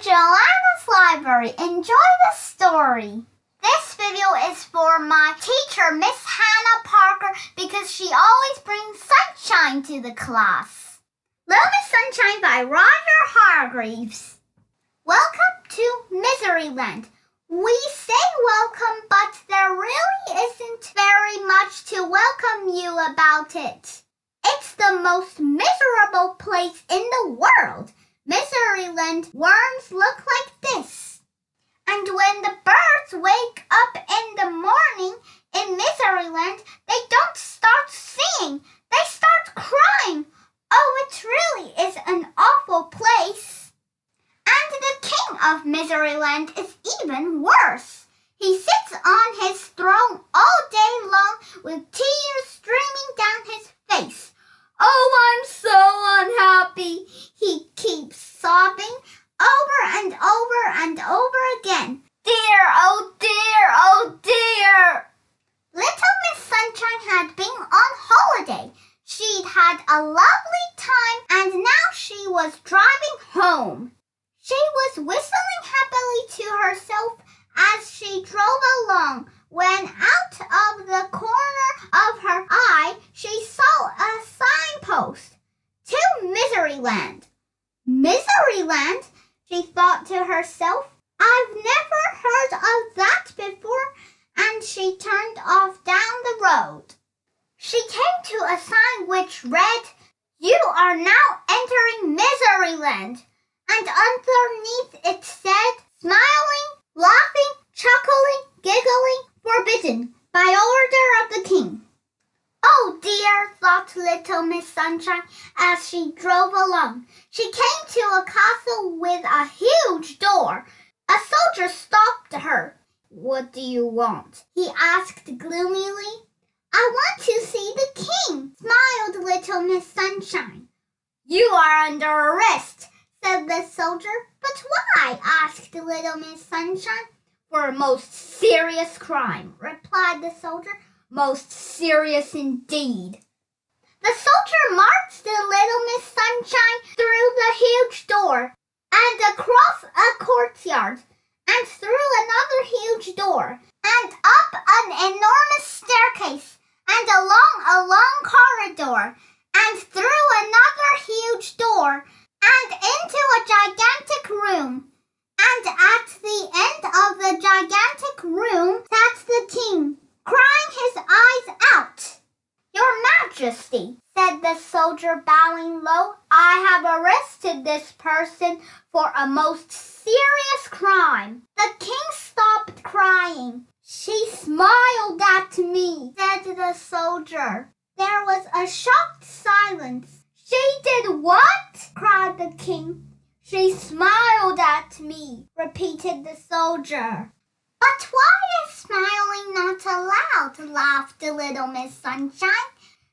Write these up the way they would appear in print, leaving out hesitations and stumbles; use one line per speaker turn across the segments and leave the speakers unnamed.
Joanna's Library. Enjoy the story. This video is for my teacher, Miss Hannah Parker, because she always brings sunshine to the class. Little Miss Sunshine by Roger Hargreaves. Welcome to Miseryland. We say welcome, but there really isn't very much to welcome you about it. It's the most miserable place in the world. Miseryland worms look like this. And when the birds wake up in the morning in Miseryland, they don't start singing, they start crying. Oh, it really is an awful place. And the king of Miseryland is even worse. He sits on his throne all day long with tears streaming down his face. Oh, I'm so unhappy. He keeps sobbing over and over and over again. Dear, oh dear, oh dear. Little Miss Sunshine had been on holiday. She'd had a lovely time and now she was driving home. She was whistling happily to herself as she drove along when out of the corner of her eye she saw a signpost to Miseryland. Miseryland, she thought to herself. I've never heard of that before, and she turned off down the road. She came to a sign which read, You are now entering Miseryland, and underneath it said, Smiling, laughing, chuckling, giggling, forbidden, by order of the king. Oh dear, thought little Miss Sunshine as she drove along. She came to a castle with a huge door. A soldier stopped her. What do you want? He asked gloomily. I want to see the king, smiled little Miss Sunshine. You are under arrest, said the soldier. But why? Asked little Miss Sunshine. For a most serious crime, replied the soldier. Most serious indeed. The soldier marched the little Miss Sunshine through the huge door and across a courtyard and through another huge door and up an enormous staircase and along a long corridor and through another huge door and into a gigantic room. And at the end of the gigantic room sat the king, crying his eyes out. Your Majesty, said the soldier, bowing low, I have arrested this person for a most serious crime. The king stopped crying. She smiled at me, said the soldier. There was a shocked silence. She did what? Cried the king. She smiled at me, repeated the soldier. But why is smiling not allowed? Laughed little Miss Sunshine.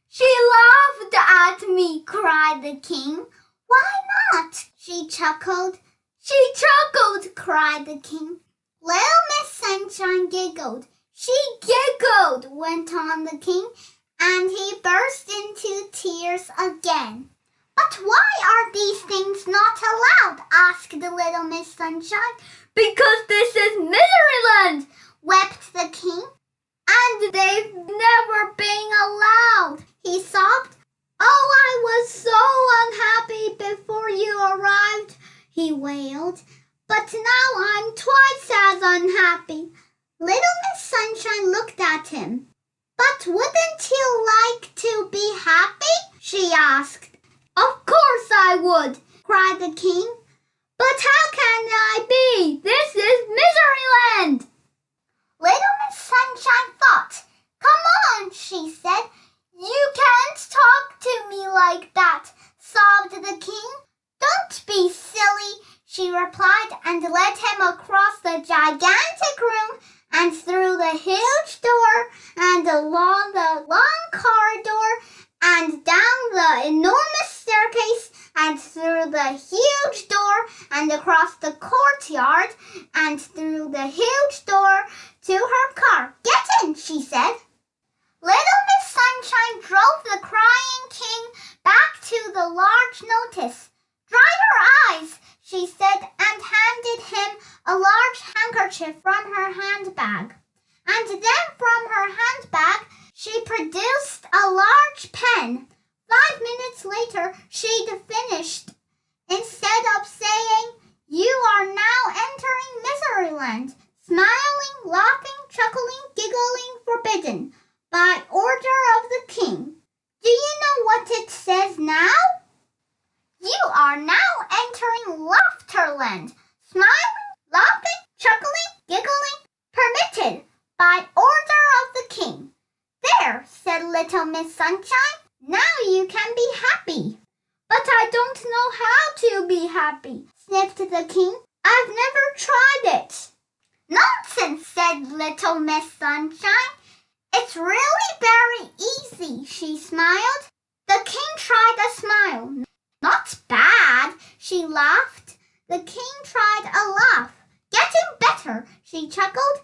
She laughed at me, cried the king. Why not? She chuckled. She chuckled, cried the king. Little Miss Sunshine giggled. She giggled, went on the king, and he burst into tears again. But why are these things not allowed? Asked little Miss Sunshine. Because this is Miseryland, wept the king. And they've never been allowed, he sobbed. Oh, I was so unhappy before you arrived, he wailed. But now I'm twice as unhappy. Little Miss Sunshine looked at him. But wouldn't you like to be happy? She asked. Of course I would, cried the king. But how can I be? This is Miseryland. Little Miss Sunshine thought. Come on, she said. You can't talk to me like that, sobbed the king. Don't be silly, she replied, and led him across the gigantic room and through the huge door and along the long corridor and down the enormous staircase and through the huge door and across the courtyard and through the huge door to her car. Get in, she said. Little Miss Sunshine drove the crying king back to the large notice. Dry your eyes, she said, and handed a large handkerchief from her handbag. And then from her handbag, she produced a large pen. 5 minutes later, she'd finished. Instead of saying, "You are now entering Miseryland," smiling, laughing, chuckling, giggling, forbidden, by order of the king. Do you know what it says now? You are now entering Laughterland. Smiling, laughing, chuckling, giggling, permitted, by order of the king. There, said Little Miss Sunshine. Now you can be happy. But I don't know how to be happy, sniffed the king. I've never tried it. Nonsense, said Little Miss Sunshine. It's really very easy, she smiled. The king tried a smile. Not bad, she laughed. The king tried a laugh. Getting better, she chuckled.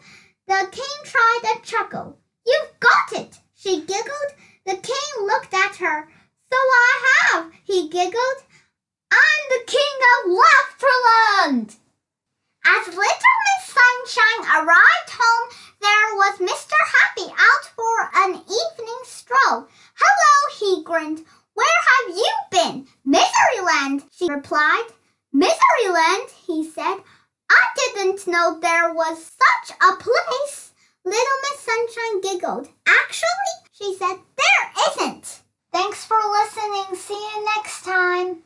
The king tried a chuckle. You've got it, she giggled. The king looked at her. So I have, he giggled. I'm the king of Laughterland. As Little Miss Sunshine arrived home, there was Mr. Happy out for an evening stroll. Hello, he grinned. Where have you been? Miseryland, she replied. Miseryland, he said. I didn't know there was such a place. Little Miss Sunshine giggled. Actually, she said, there isn't. Thanks for listening. See you next time.